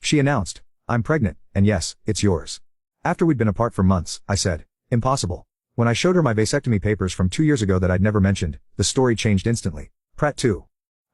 She announced, "I'm pregnant, and yes, it's yours." After we'd been apart for months, I said, "Impossible." When I showed her my vasectomy papers from 2 years ago that I'd never mentioned, the story changed instantly. Pratt too.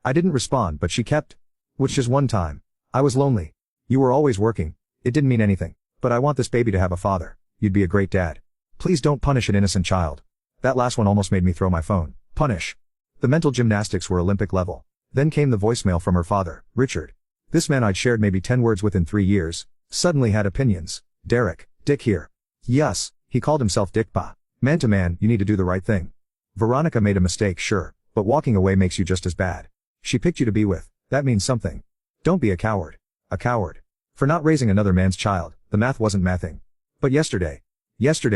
I didn't respond, but she kept. Which is one time. I was lonely. You were always working. It didn't mean anything. But I want this baby to have a father. You'd be a great dad. Please don't punish an innocent child. That last one almost made me throw my phone. Punish. The mental gymnastics were Olympic level. Then came the voicemail from her father, Richard. This man I'd shared maybe 10 words with in 3 years, suddenly had opinions. Derek, Dick here. Yes, he called himself Dick Pa. Man to man, you need to do the right thing. Veronica made a mistake, sure, but walking away makes you just as bad. She picked you to be with, that means something. Don't be a coward. A coward. For not raising another man's child, the math wasn't mathing. But yesterday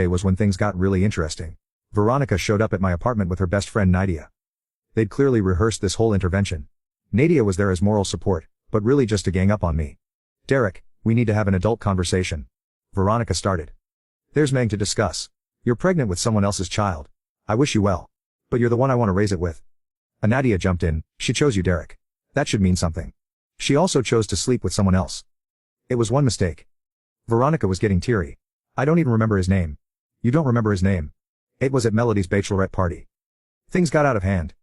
was when things got really interesting. Veronica showed up at my apartment with her best friend Nadia. They'd clearly rehearsed this whole intervention. Nadia was there as moral support, but really just to gang up on me. Derek, we need to have an adult conversation. Veronica started. There's Meg to discuss. You're pregnant with someone else's child. I wish you well. But you're the one I want to raise it with. Nadia jumped in, she chose you, Derek. That should mean something. She also chose to sleep with someone else. It was one mistake. Veronica was getting teary. I don't even remember his name. You don't remember his name? It was at Melody's bachelorette party. Things got out of hand.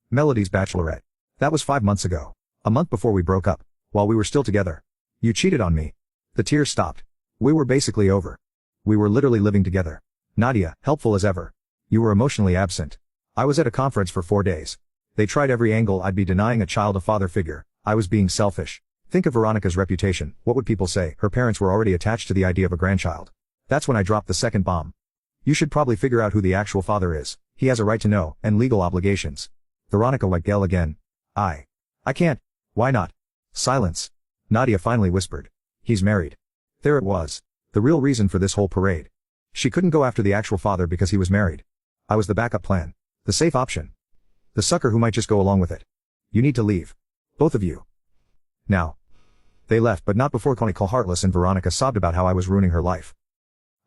Melody's bachelorette. That was 5 months ago. A month before we broke up, while we were still together. You cheated on me. The tears stopped. We were basically over. We were literally living together. Nadia, helpful as ever. You were emotionally absent. I was at a conference for 4 days. They tried every angle I'd be denying a child a father figure. I was being selfish. Think of Veronica's reputation. What would people say? Her parents were already attached to the idea of a grandchild. That's when I dropped the second bomb. You should probably figure out who the actual father is. He has a right to know, and legal obligations. Veronica Weigel again. I can't. Why not? Silence. Nadia finally whispered. He's married. There it was. The real reason for this whole parade. She couldn't go after the actual father because he was married. I was the backup plan. The safe option. The sucker who might just go along with it. You need to leave. Both of you. Now. They left, but not before Conical Heartless and Veronica sobbed about how I was ruining her life.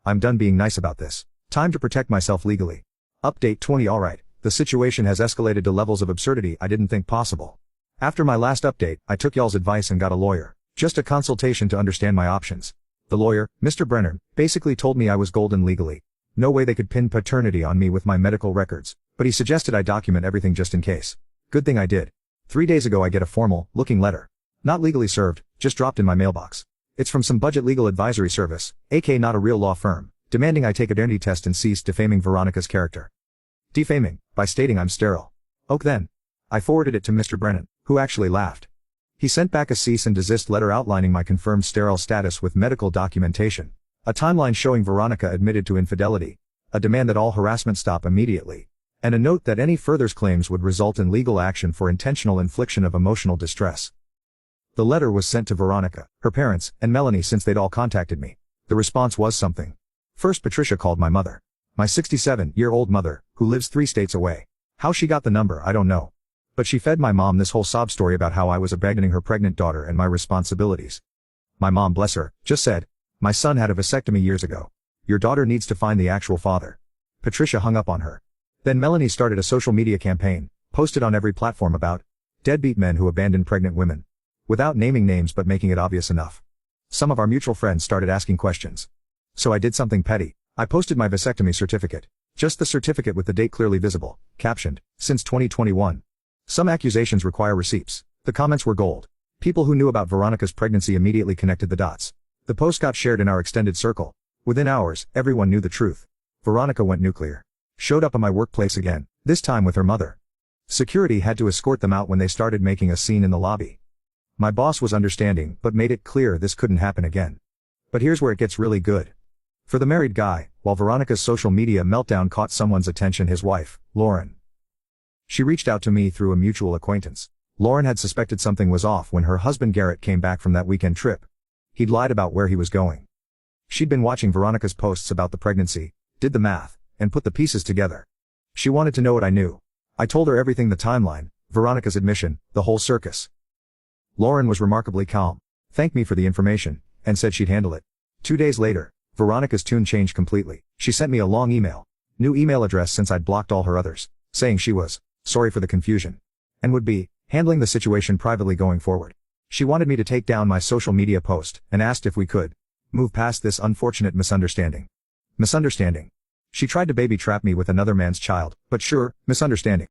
I'm done being nice about this. Time to protect myself legally. Update 20. Alright, the situation has escalated to levels of absurdity I didn't think possible. After my last update, I took y'all's advice and got a lawyer. Just a consultation to understand my options. The lawyer, Mr. Brenner, basically told me I was golden legally. No way they could pin paternity on me with my medical records, but he suggested I document everything just in case. Good thing I did. 3 days ago I get a formal-looking letter. Not legally served, just dropped in my mailbox. It's from some budget legal advisory service, aka not a real law firm, demanding I take a identity test and cease defaming Veronica's character. Defaming, by stating I'm sterile. Ok then. I forwarded it to Mr. Brennan, who actually laughed. He sent back a cease and desist letter outlining my confirmed sterile status with medical documentation, a timeline showing Veronica admitted to infidelity, a demand that all harassment stop immediately, and a note that any further claims would result in legal action for intentional infliction of emotional distress. The letter was sent to Veronica, her parents, and Melanie since they'd all contacted me. The response was something. First Patricia called my mother. My 67-year-old mother, who lives 3 states away. How she got the number I don't know. But she fed my mom this whole sob story about how I was abandoning her pregnant daughter and my responsibilities. My mom, bless her, just said, "My son had a vasectomy years ago. Your daughter needs to find the actual father." Patricia hung up on her. Then Melanie started a social media campaign, posted on every platform about deadbeat men who abandon pregnant women. Without naming names but making it obvious enough. Some of our mutual friends started asking questions. So I did something petty. I posted my vasectomy certificate. Just the certificate with the date clearly visible, captioned, "Since 2021. Some accusations require receipts." The comments were gold. People who knew about Veronica's pregnancy immediately connected the dots. The post got shared in our extended circle. Within hours, everyone knew the truth. Veronica went nuclear. Showed up at my workplace again, this time with her mother. Security had to escort them out when they started making a scene in the lobby. My boss was understanding, but made it clear this couldn't happen again. But here's where it gets really good. For the married guy, while Veronica's social media meltdown caught someone's attention, his wife, Lauren. She reached out to me through a mutual acquaintance. Lauren had suspected something was off when her husband Garrett came back from that weekend trip. He'd lied about where he was going. She'd been watching Veronica's posts about the pregnancy, did the math, and put the pieces together. She wanted to know what I knew. I told her everything, the timeline, Veronica's admission, the whole circus. Lauren was remarkably calm, thanked me for the information, and said she'd handle it. 2 days later, Veronica's tune changed completely. She sent me a long email, new email address since I'd blocked all her others, saying she was sorry for the confusion, and would be handling the situation privately going forward. She wanted me to take down my social media post, and asked if we could move past this unfortunate misunderstanding. Misunderstanding. She tried to baby trap me with another man's child, but sure, misunderstanding.